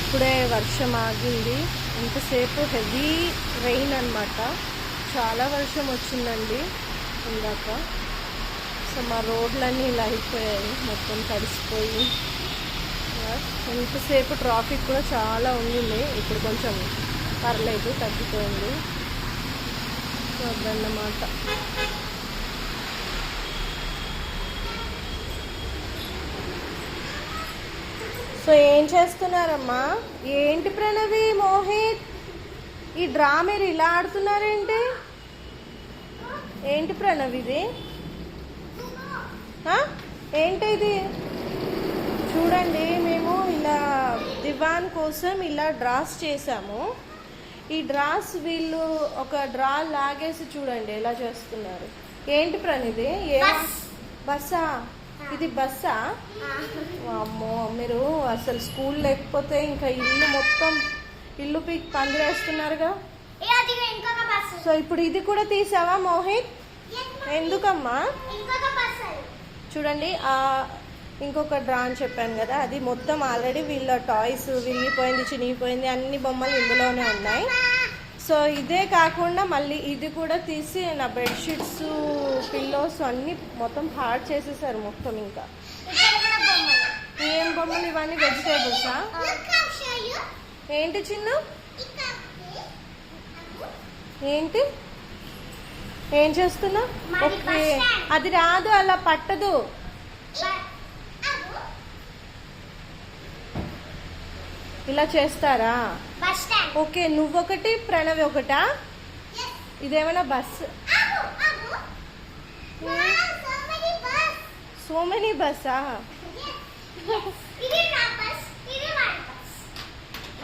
ఇప్పుడే వర్షం ఆగింది. ఇంతసేపు హెవీ రెయిన్ అన్నమాట. చాలా వర్షం వచ్చిందండి ఇందాక. సో మా రోడ్లన్నీ ఇలా అయిపోయాయి, మొత్తం తడిసిపోయి. ఇంతసేపు ట్రాఫిక్ కూడా చాలా ఉండింది. ఇప్పుడు కొంచెం పర్లేదు, తగ్గిపోయింది. సో అదన్నమాట. సో ఏం చేస్తున్నారమ్మా? ఏంటి ప్రణవి, మోహిత్, ఈ డ్రా మీరు ఇలా ఆడుతున్నారేంటి? ఏంటి ప్రణవి ఇది? ఏంటి ఇది? చూడండి, మేము ఇలా దివాన్ కోసం ఇలా డ్రాస్ చేసాము. ఈ డ్రాస్ వీళ్ళు ఒక డ్రా లాగేసి చూడండి ఎలా చేస్తున్నారు. ఏంటి ప్రణిది? ఏ బస్సా? ఇది బస్సా? అమ్మో, మీరు అసలు స్కూల్ లేకపోతే ఇంకా ఇల్లు మొత్తం ఇల్లు పీక్ పందిరేస్తున్నారుగా. సో ఇప్పుడు ఇది కూడా తీసావా మోహిత్? ఎందుకమ్మా? చూడండి, ఇంకొక డ్రా అని చెప్పాను కదా, అది మొత్తం ఆల్రెడీ వీళ్ళ టాయ్స్ విరిగిపోయింది, చినిగిపోయింది, అన్ని బొమ్మలు ఇందులోనే ఉన్నాయి. సో ఇదే కాకుండా మళ్ళీ ఇది కూడా తీసి నా బెడ్షీట్స్, పిల్లోస్ అన్నీ మొత్తం హార్డ్ చేసేసారు మొత్తం. ఇంకా ఏం బొమ్మలు ఇవన్నీ? వెజిటేబుల్సా? ఏంటి చిన్న? ఏంటి ఏం చేస్తున్నా? ఓకే, అది రాదు, అలా పట్టదు. ఇలా చేస్తారా? ఓకే, నువ్వొకటి ప్రణవి ఒకటా? ఇదేమైనా బస్? సో మెనీ బస్సా?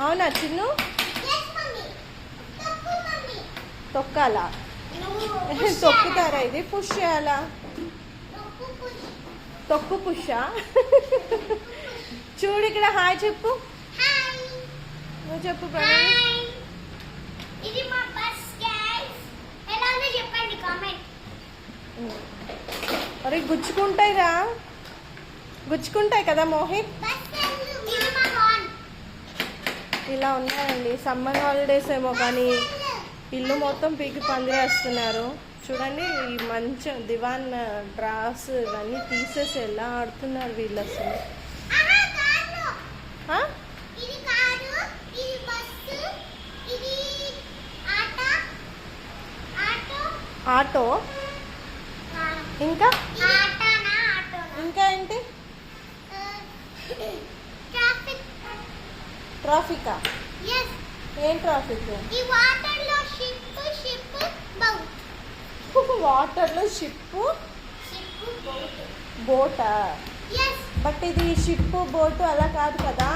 అవునా చిన్ను? తొక్కాలా? తొక్కుతారా? ఇది పుష్ చేయాలా? తొక్కు పుషా? చూడు ఇక్కడ, హాయ్ చెప్పు. నువ్వు చెప్పు ప్రణవి. అరే గుచ్చుకుంటాయిరా, గుచ్చుకుంటాయి కదా మోహిత్. ఇలా ఉన్నాయండి. సమ్మర్ హాలిడేస్ ఏమో కానీ ఇల్లు మొత్తం పీకి పందిరేస్తున్నారు. చూడండి, ఈ మంచం, దివాన్, డ్రాస్ ఇవన్నీ తీసేసి ఎలా ఆడుతున్నారు వీళ్ళు అసలు. ఆటో? ఇంకా ఇంకా ఏంటి? ట్రాఫికా? ఏం ట్రాఫిక్? వాటర్లో షిప్, బోటా? బట్ ఇది షిప్, బోటు అలా కాదు కదా.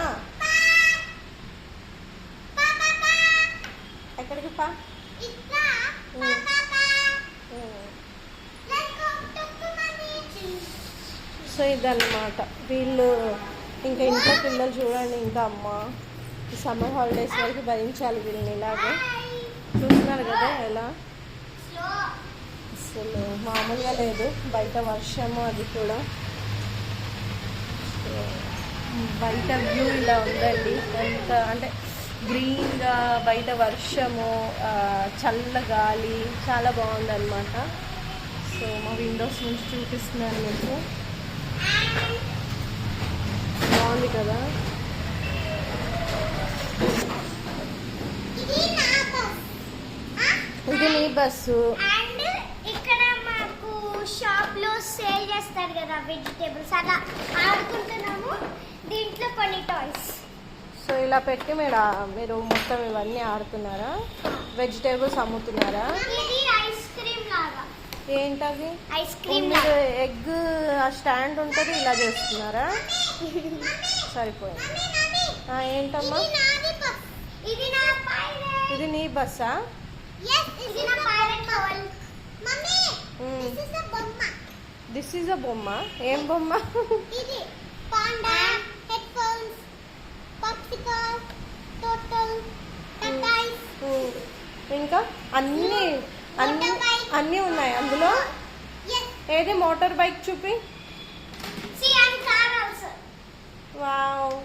ఎక్కడికి పా? సో ఇదన్నమాట. వీళ్ళు ఇంకా ఇంట్లో పిల్లలు చూడండి, ఇంకా అమ్మ ఈ సమ్మర్ హాలిడేస్ వరకు భరించాలి వీళ్ళని. ఇలాగే చూస్తున్నారు కదా ఎలా. అసలు మామూలుగా లేదు, బయట వర్షము, అది కూడా బయట వ్యూ ఇలా ఉందండి. ఎంత అంటే గ్రీన్గా, బయట వర్షము, చల్ల గాలి, చాలా బాగుందన్నమాట. సో మా విండోస్ నుంచి చూపిస్తున్నాను మీకు. బాగుంది కదా. ఇది నీ బస్సు. ఇక్కడ మాకు షాప్ లో సేల్ చేస్తారు కదా వెజిటేబుల్స్, అలా ఆడుకుంటున్నాము. దీంట్లో కొన్ని టాయ్స్. సో ఇలా పెట్టి మీరు మొత్తం ఇవన్నీ ఆడుతున్నారా? వెజిటేబుల్స్ అమ్ముతున్నారా? ఇది ఐస్ క్రీమ్ లాగా. ఏంటవి? Ice cream. ఎగ్ స్టాండ్ ఉంటుంది, ఇలా చేస్తున్నారా? సరిపోయింది. ఏంటమ్మా? ఇది నీ బస్సా? దిస్ ఈజ్ అ బొమ్మ. ఏం బొమ్మ? ఇంకా అన్ని అన్ని అన్నీ ఉన్నాయి అందులో. ఏది మోటార్ బైక్ చూపి. వావ్,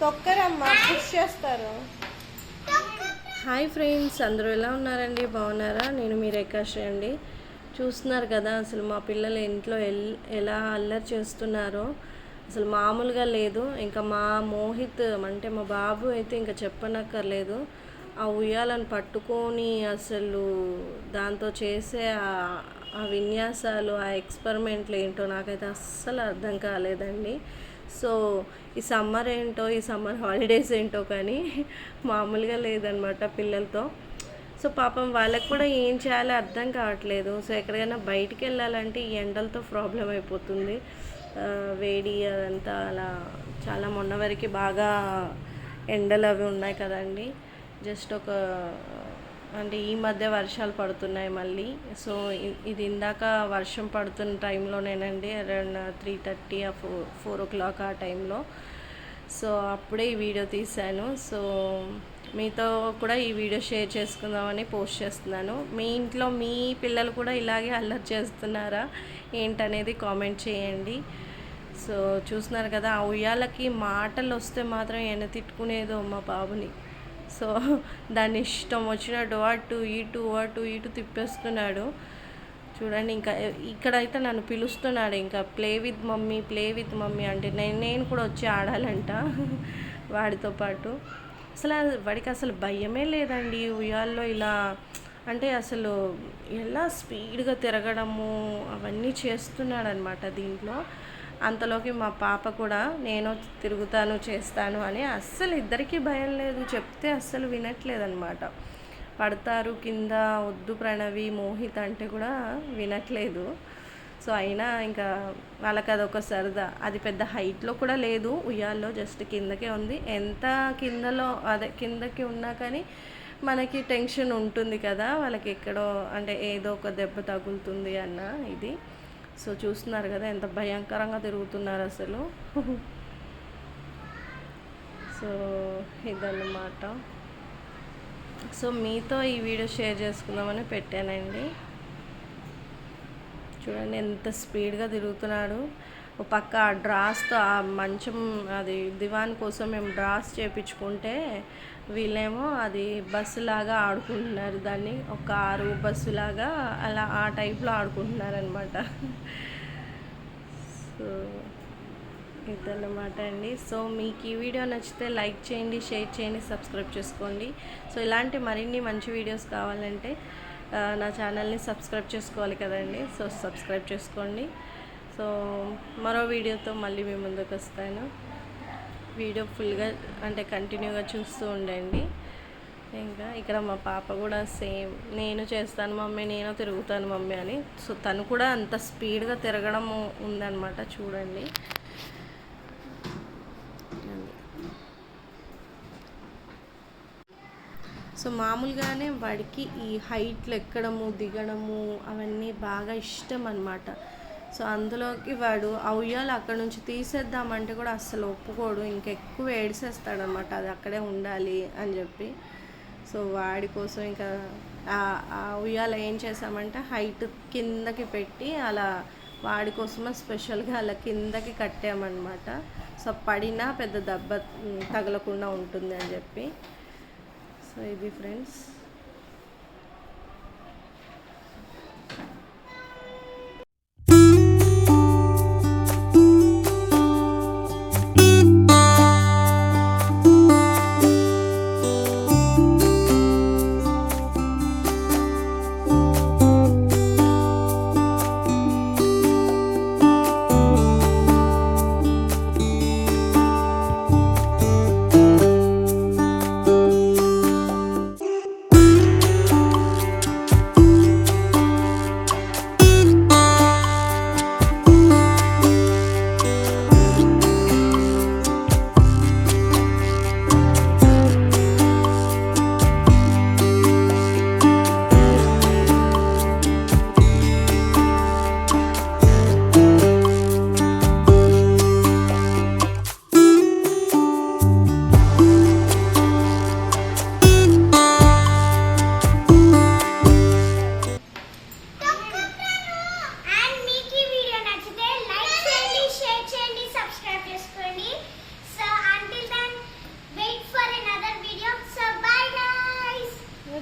తొక్కరమ్మా, పుష్ చేస్తారు. హాయ్ ఫ్రెండ్స్, అందరూ ఎలా ఉన్నారండి? బాగున్నారా? నేను మీ రేఖాశ్రీ అండి. చూస్తున్నారు కదా అసలు మా పిల్లలు ఇంట్లో ఎలా అల్లరి చేస్తున్నారో అసలు మామూలుగా లేదు. ఇంకా మా మోహిత్ అంటే మా బాబు అయితే ఇంకా చెప్పనక్కర్లేదు. ఆ ఉయ్యాలను పట్టుకొని అసలు దాంతో చేసే ఆ విన్యాసాలు, ఆ ఎక్స్పెరిమెంట్లు ఏంటో నాకైతే అస్సలు అర్థం కాలేదండి. సో ఈ సమ్మర్ ఏంటో, ఈ సమ్మర్ హాలిడేస్ ఏంటో కానీ మామూలుగా లేదనమాట పిల్లలతో. సో పాపం వాళ్ళకి కూడా ఏం చేయాలో అర్థం కావట్లేదు. సో ఎక్కడికైనా బయటికి వెళ్ళాలంటే ఈ ఎండలతో ప్రాబ్లం అయిపోతుంది. వేడి అదంతా అలా చాలా మొన్న వరకు బాగా ఎండలు అవి ఉన్నాయి కదండి. జస్ట్ అంటే ఈ మధ్య వర్షాలు పడుతున్నాయి మళ్ళీ. సో ఇది ఇందాక వర్షం పడుతున్న టైంలోనేనండి, అరౌండ్ 3:30 4 o'clock ఆ టైంలో. సో అప్పుడే ఈ వీడియో తీశాను. సో మీతో కూడా ఈ వీడియో షేర్ చేసుకుందామని పోస్ట్ చేస్తున్నాను. మీ ఇంట్లో మీ పిల్లలు కూడా ఇలాగే అల్లరి చేస్తున్నారా ఏంటనేది కామెంట్ చేయండి. సో చూస్తున్నారు కదా, ఆ ఉయ్యాలకి మాటలు వస్తే మాత్రం ఆయన తిట్టుకునేదో మా బాబుని. సో దాన్ని ఇష్టం వచ్చినట్టు అటు ఇటు తిప్పేస్తున్నాడు చూడండి. ఇంకా ఇక్కడైతే నన్ను పిలుస్తున్నాడు, ఇంకా ప్లే విత్ మమ్మీ అంటే నేను కూడా వచ్చి ఆడాలంట వాడితో పాటు. అసలు వాడికి అసలు భయమే లేదండి ఉయ్యాల్లో ఇలా. అంటే అసలు ఎలా స్పీడ్గా తిరగడము అవన్నీ చేస్తున్నాడు అనమాట దీంట్లో. అంతలోకి మా పాప కూడా నేను తిరుగుతాను చేస్తాను అని, అస్సలు ఇద్దరికీ భయం లేదు. చెప్తే అస్సలు వినట్లేదన్నమాట. పడతారు కింద, వద్దు ప్రణవి మోహిత్ అంటే కూడా వినట్లేదు. సో అయినా ఇంకా వాళ్ళకి అదొక సరదా. అది పెద్ద హైట్లో కూడా లేదు ఉయ్యాల్లో, జస్ట్ కిందకే ఉంది. ఎంత కిందకి ఉన్నా కానీ మనకి టెన్షన్ ఉంటుంది కదా, వాళ్ళకి ఎక్కడో అంటే ఏదో ఒక దెబ్బ తగులుతుంది అన్న ఇది. సో చూస్తున్నారు కదా ఎంత భయంకరంగా తిరుగుతున్నారు అసలు. సో ఇదన్నమాట. సో మీతో ఈ వీడియో షేర్ చేసుకుందామని పెట్టానండి. చూడండి ఎంత స్పీడ్గా తిరుగుతున్నాడు. ఒక పక్క ఆ డ్రాస్తో ఆ మంచం అది దివాన్ కోసం మేము డ్రాస్ చేయించుకుంటే వీళ్ళేమో అది బస్సు లాగా ఆడుకుంటున్నారు, దాన్ని ఒక కారు బస్సు లాగా అలా ఆ టైప్లో ఆడుకుంటున్నారనమాట. సో ఇదన్నమాట అండి. సో మీకు ఈ వీడియో నచ్చితే లైక్ చేయండి, షేర్ చేయండి, సబ్స్క్రైబ్ చేసుకోండి. సో ఇలాంటి మరిన్ని మంచి వీడియోస్ కావాలంటే నా ఛానల్ని సబ్స్క్రైబ్ చేసుకోవాలి కదండి. సో సబ్స్క్రైబ్ చేసుకోండి. సో మరో వీడియోతో మళ్ళీ మీ ముందుకు వస్తాను. వీడియో ఫుల్గా అంటే కంటిన్యూగా చూస్తూ ఉండండి. ఇంకా ఇక్కడ మా పాప కూడా సేమ్, నేను చేస్తాను మమ్మీ, నేను తిరుగుతాను మమ్మీ అని. సో తను కూడా అంత స్పీడ్గా తిరగడం ఉందన్నమాట చూడండి. సో మామూలుగానే వాడికి ఈ హైట్లు ఎక్కడము దిగడము అవన్నీ బాగా ఇష్టం అన్నమాట. సో అందులోకి వాడు ఆ ఉయ్యాలు అక్కడ నుంచి తీసేద్దామంటే కూడా అస్సలు ఒప్పుకోడు, ఇంకెక్కువ ఏడిసేస్తాడనమాట అది అక్కడే ఉండాలి అని చెప్పి. సో వాడి కోసం ఇంకా ఆ ఉయ్యాల ఏం చేసామంటే హైట్ కిందకి పెట్టి అలా వాడి కోసమే స్పెషల్గా అలా కిందకి కట్టామన్నమాట. సో పడినా పెద్ద దెబ్బ తగలకుండా ఉంటుంది అని చెప్పి. సో ఇది ఫ్రెండ్స్.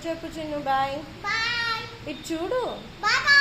చెప్పు చిన్ను బాయ్. బాయ్ ఇటు చూడు. బాయ్.